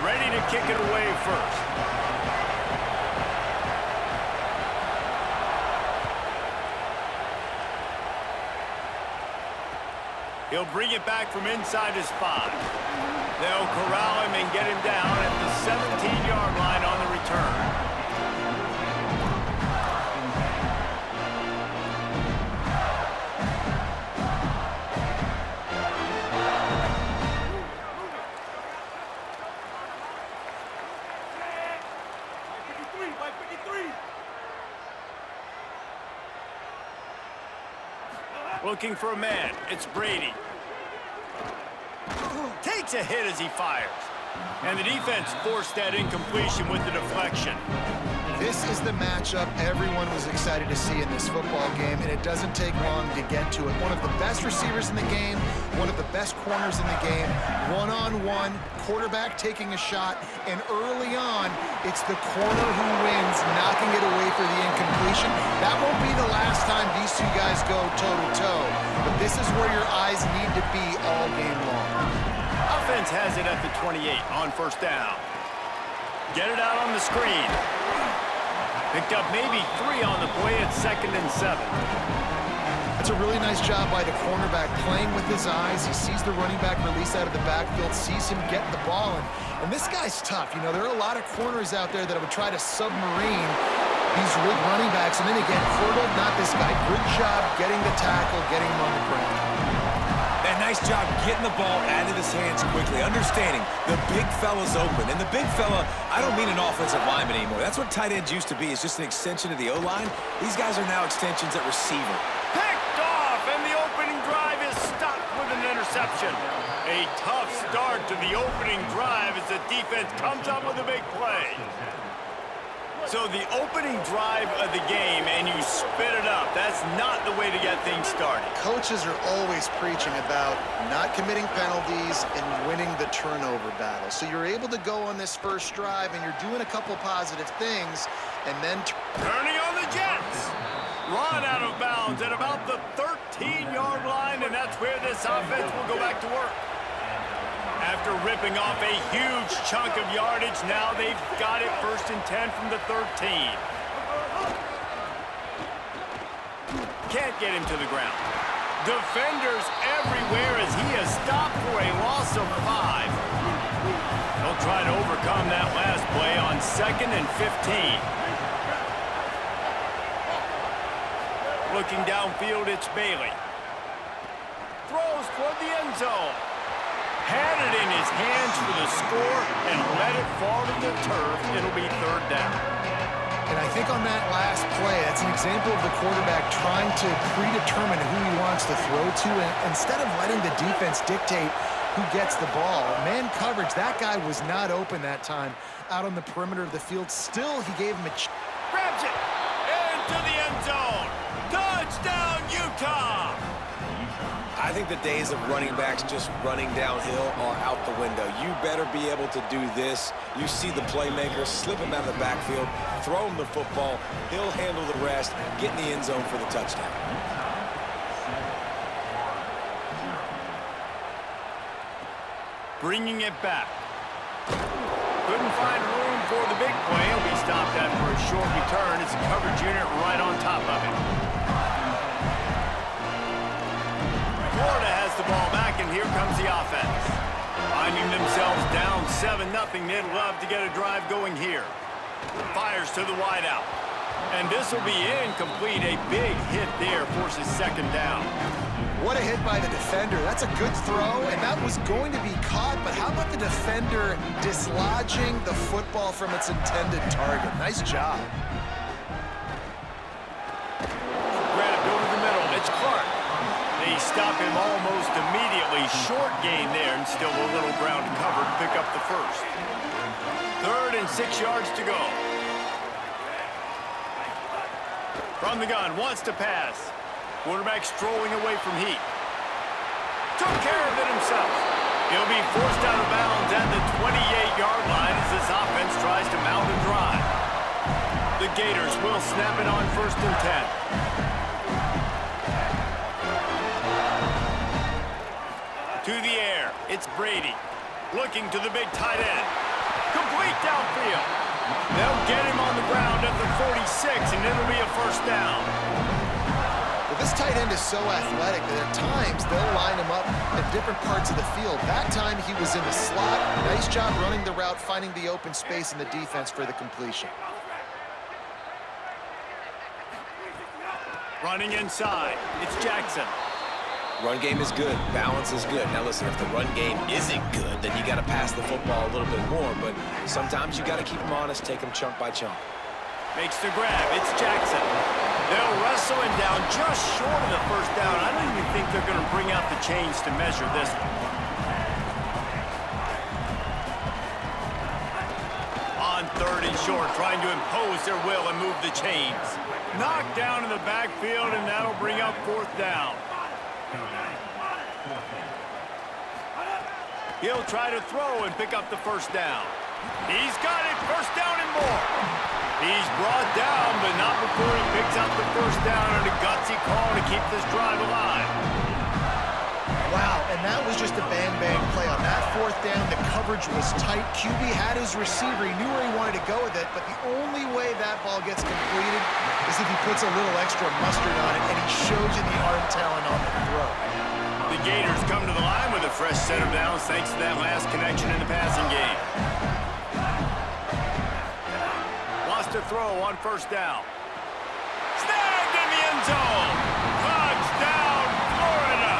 ready to kick it away first. He'll bring it back from inside his 5. They'll corral him and get him down at the 17-yard line on the return. Looking for a man. It's Brady. Takes a hit as he fires. And the defense forced that incompletion with the deflection. This is the matchup everyone was excited to see in this football game, and it doesn't take long to get to it. One of the best receivers in the game, one of the best corners in the game, one-on-one, quarterback taking a shot, and early on, it's the corner who wins, knocking it away for the incompletion. That won't be the last time these two guys go toe-to-toe, but this is where your eyes need to be all game long. Offense has it at the 28 on first down. Get it out on the screen. Picked up maybe 3 on the play at 2nd and 7. That's a really nice job by the cornerback, playing with his eyes. He sees the running back release out of the backfield, sees him get the ball, and this guy's tough. You know, there are a lot of corners out there that would try to submarine these running backs, and then they get hurdled. Not this guy. Good job getting the tackle, getting him on the ground. And nice job getting the ball out of his hands quickly, understanding the big fella's open. And the big fella, I don't mean an offensive lineman anymore. That's what tight ends used to be, is just an extension of the O-line. These guys are now extensions at receiver. Picked off, and the opening drive is stopped with an interception. A tough start to the opening drive as the defense comes up with a big play. So the opening drive of the game, and you spit it up. That's not the way to get things started. Coaches are always preaching about not committing penalties and winning the turnover battle. So you're able to go on this first drive, and you're doing a couple positive things, and then turning on the Jets. Run out of bounds at about the 13-yard line, and that's where this offense will go back to work. After ripping off a huge chunk of yardage, now they've got it 1st and 10 from the 13. Can't get him to the ground. Defenders everywhere as he is stopped for a loss of 5. They'll try to overcome that last play on 2nd and 15. Looking downfield, it's Bailey. Throws toward the end zone. Had it in his hands for the score and let it fall to the turf. It'll be 3rd down. And I think on that last play, that's an example of the quarterback trying to predetermine who he wants to throw to, and instead of letting the defense dictate who gets the ball. Man coverage, that guy was not open that time out on the perimeter of the field. Still, he gave him a grabs it into the end zone. Touchdown, Utah! I think the days of running backs just running downhill are out the window. You better be able to do this. You see the playmaker, slip him out of the backfield, throw him the football, he'll handle the rest, get in the end zone for the touchdown. Bringing it back. Couldn't find room for the big play. He'll be stopped after a short return. It's a coverage unit right on top of it. Florida has the ball back, and here comes the offense. Finding themselves down 7-0, they'd love to get a drive going here. Fires to the wideout. And this will be incomplete. A big hit there forces 2nd down. What a hit by the defender. That's a good throw, and that was going to be caught, but how about the defender dislodging the football from its intended target? Nice job. Grabbed over the middle. It's Clark. They stop him almost immediately. Short gain there, and still a little ground to cover to pick up the 1st. 3rd and 6 yards to go. From the gun, wants to pass. Quarterback strolling away from heat. Took care of it himself. He'll be forced out of bounds at the 28-yard line as this offense tries to mount a drive. The Gators will snap it on 1st and 10. To the air, it's Brady. Looking to the big tight end. complete downfield. They'll get him on the ground at the 46, and it'll be a first down. Well, this tight end is so athletic that at times they'll line him up at different parts of the field. That time he was in the slot. Nice job running the route, finding the open space in the defense for the completion. Running inside, it's Jackson. Run game is good. Balance is good. Now listen, if the run game isn't good, then you got to pass the football a little bit more. But sometimes you got to keep them honest, take them chunk by chunk. Makes the grab. It's Jackson. They'll wrestle him down just short of the first down. I don't even think they're going to bring out the chains to measure this one. On 3rd and short, trying to impose their will and move the chains. Knocked down in the backfield, and that'll bring up 4th down. He'll try to throw and pick up the first down. He's got it, first down and more. He's brought down, but not before he picks up the first down on a gutsy call to keep this drive alive. Wow, and that was just a bang-bang play. On that 4th down, the coverage was tight. QB had his receiver. He knew where he wanted to go with it, but the only way that ball gets completed is if he puts a little extra mustard on it, and he shows you the arm talent on the throw. The Gators come to the line with a fresh set of downs thanks to that last connection in the passing game. Wants to throw on first down. Snagged in the end zone. Touchdown, Florida.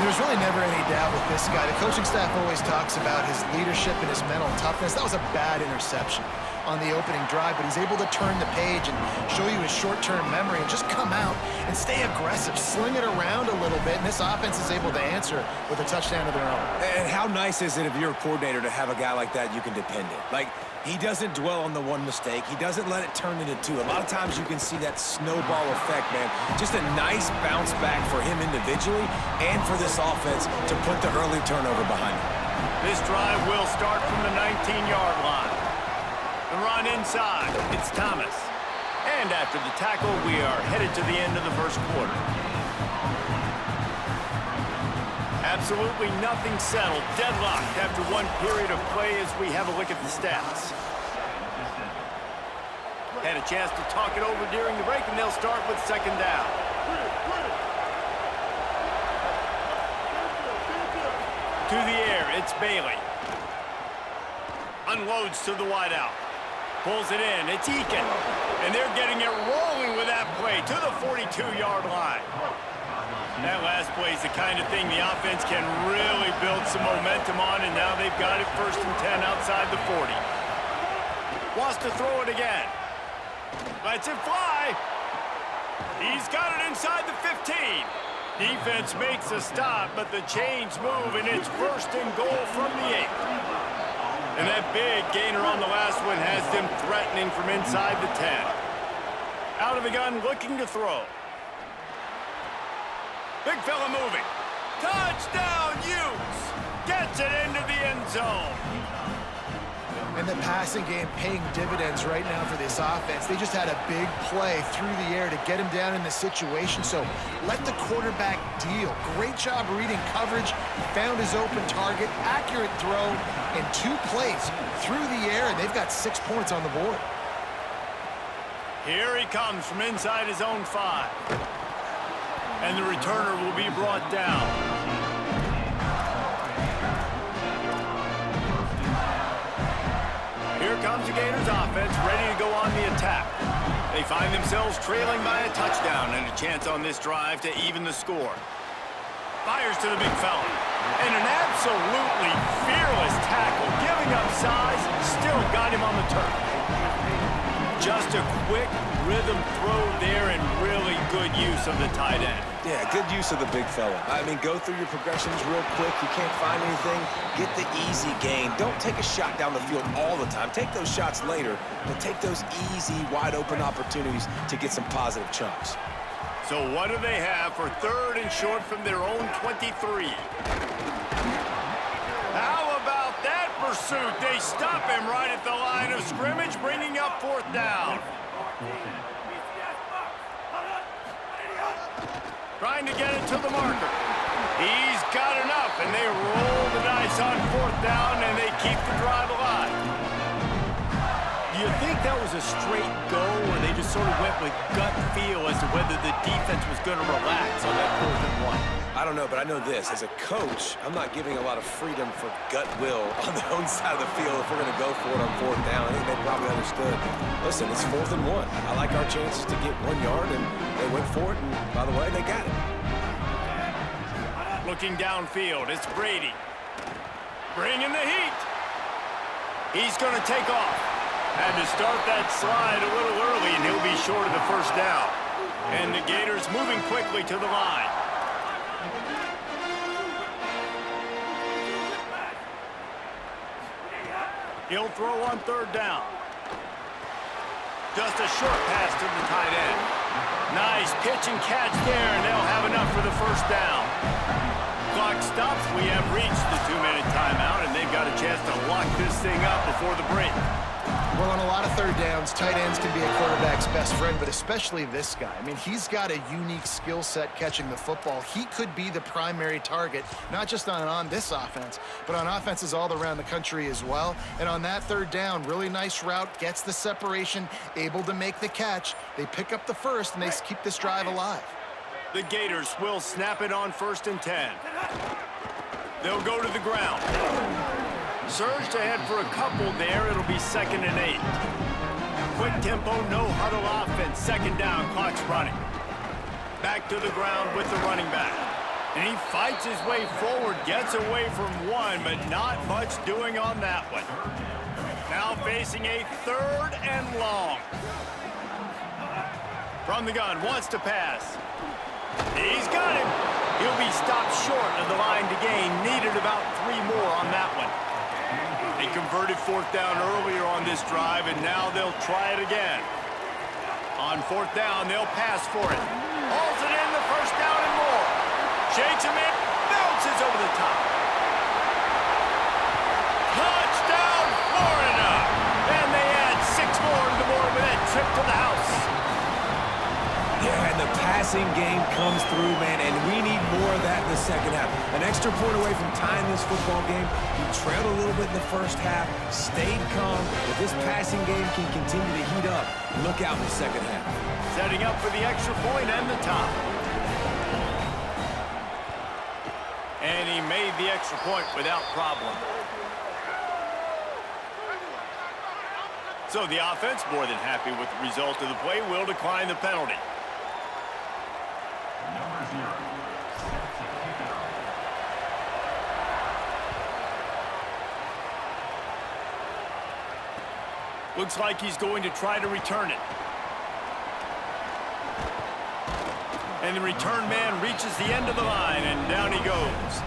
There's really never any doubt with this guy. The coaching staff always talks about his leadership and his mental toughness. That was a bad interception on the opening drive, but he's able to turn the page and show you his short-term memory and just come out and stay aggressive, sling it around a little bit, and this offense is able to answer with a touchdown of their own. And how nice is it if you're a coordinator to have a guy like that you can depend on? Like, he doesn't dwell on the one mistake. He doesn't let it turn into two. A lot of times you can see that snowball effect, man. Just a nice bounce back for him individually and for this offense to put the early turnover behind him. This drive will start from the 19-yard line. The run inside, it's Thomas. And after the tackle, we are headed to the end of the first quarter. Absolutely nothing settled, deadlocked after one period of play as we have a look at the stats. Had a chance to talk it over during the break, and they'll start with 2nd down. To the air, it's Bailey. Unloads to the wideout. Pulls it in, it's Eakin. And they're getting it rolling with that play to the 42-yard line. That last play is the kind of thing the offense can really build some momentum on, and now they've got it 1st and 10 outside the 40. Wants to throw it again. Lets it fly. He's got it inside the 15. Defense makes a stop, but the chains move, and it's 1st and goal from the 8. And that big gainer on the last one has them threatening from inside the 10. Out of the gun, looking to throw. Big fella moving. Touchdown, Utes! Gets it into the end zone. And the passing game paying dividends right now for this offense. They just had a big play through the air to get him down in the situation. So let the quarterback deal. Great job reading coverage. He found his open target. Accurate throw in 2 plays through the air, and they've got 6 points on the board. Here he comes from inside his own 5. And the returner will be brought down. Here comes the Gators offense, ready to go on the attack. They find themselves trailing by a touchdown and a chance on this drive to even the score. Fires to the big fella. And an absolutely fearless tackle, giving up size, still got him on the turf. Just a quick rhythm throw there and really good use of the tight end. Yeah, good use of the big fella. I mean, go through your progressions real quick. You can't find anything. Get the easy gain. Don't take a shot down the field all the time. Take those shots later, but take those easy, wide-open opportunities to get some positive chunks. So what do they have for 3rd and short from their own 23? How about that pursuit? They stop him right at the line of scrimmage, bringing up 4th down. Trying to get it to the marker. He's got enough, and they roll the dice on 4th down, and they keep the drive alive. was a straight go, or they just sort of went with gut feel as to whether the defense was going to relax on that 4th and 1? I don't know, but I know this. As a coach, I'm not giving a lot of freedom for gut will on their own side of the field if we're going to go for it on 4th down. I think they probably understood. Listen, it's 4th and 1. I like our chances to get 1 yard, and they went for it, and by the way, they got it. Looking downfield, it's Brady. Bringing the heat. He's going to take off. Had to start that slide a little early, and he'll be short of the 1st down. And the Gators moving quickly to the line. He'll throw on 3rd down. Just a short pass to the tight end. Nice pitch and catch there, and they'll have enough for the 1st down. Clock stops. We have reached the 2-minute timeout, and they've got a chance to lock this thing up before the break. Well, on a lot of 3rd downs, tight ends can be a quarterback's best friend, but especially this guy. I mean, he's got a unique skill set catching the football. He could be the primary target, not just on this offense, but on offenses all around the country as well. And on that 3rd down, really nice route, gets the separation, able to make the catch. They pick up the 1st, and they keep this drive alive. The Gators will snap it on 1st and 10. They'll go to the ground. Surged ahead for a couple there. It'll be 2nd and 8. Quick tempo, no huddle offense. 2nd down, clock's running. Back to the ground with the running back. And he fights his way forward, gets away from 1, but not much doing on that one. Now facing a 3rd and long. From the gun, wants to pass. He's got him. He'll be stopped short of the line to gain. Needed about 3 more on that one. They converted 4th down earlier on this drive, and now they'll try it again. On 4th down, they'll pass for it. Hauls it in the 1st down and more. Shakes him in, bounces over the top. Touchdown, Florida! And they add 6 more to the board with that trip to the house. Yeah, and the passing game comes through, man, and we need more of that in the 2nd half. An extra point away from tying this football game. He trailed a little bit in the 1st half, stayed calm. If this passing game can continue to heat up, look out in the 2nd half. Setting up for the extra point and the top. And he made the extra point without problem. So the offense, more than happy with the result of the play, will decline the penalty. Looks like he's going to try to return it. And the return man reaches the end of the line, and down he goes.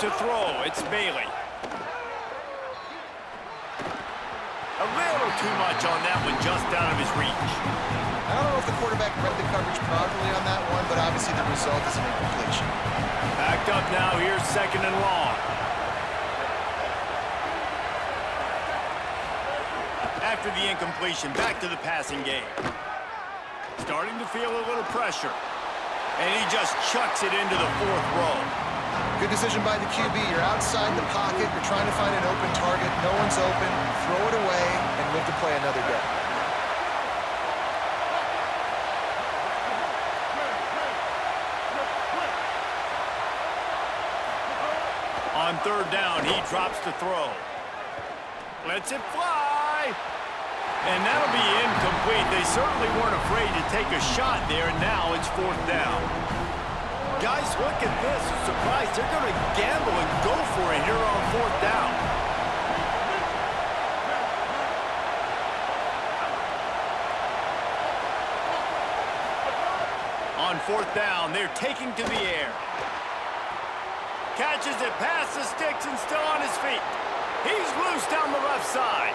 To throw, it's Bailey. A little too much on that one, just out of his reach. I don't know if the quarterback read the coverage properly on that one, but obviously the result is an incompletion. Backed up now, here's 2nd and long. after the incompletion, back to the passing game. Starting to feel a little pressure. And he just chucks it into the 4th row. Good decision by the QB. You're outside the pocket. You're trying to find an open target. No one's open. Throw it away and live to play another day. On 3rd down, he drops to throw. Lets it fly. And that'll be incomplete. They certainly weren't afraid to take a shot there, and now it's 4th down. Guys, look at this. Surprise, they're going to gamble and go for it here on 4th down. On 4th down, they're taking to the air. Catches it past the sticks and still on his feet. He's loose down the left side.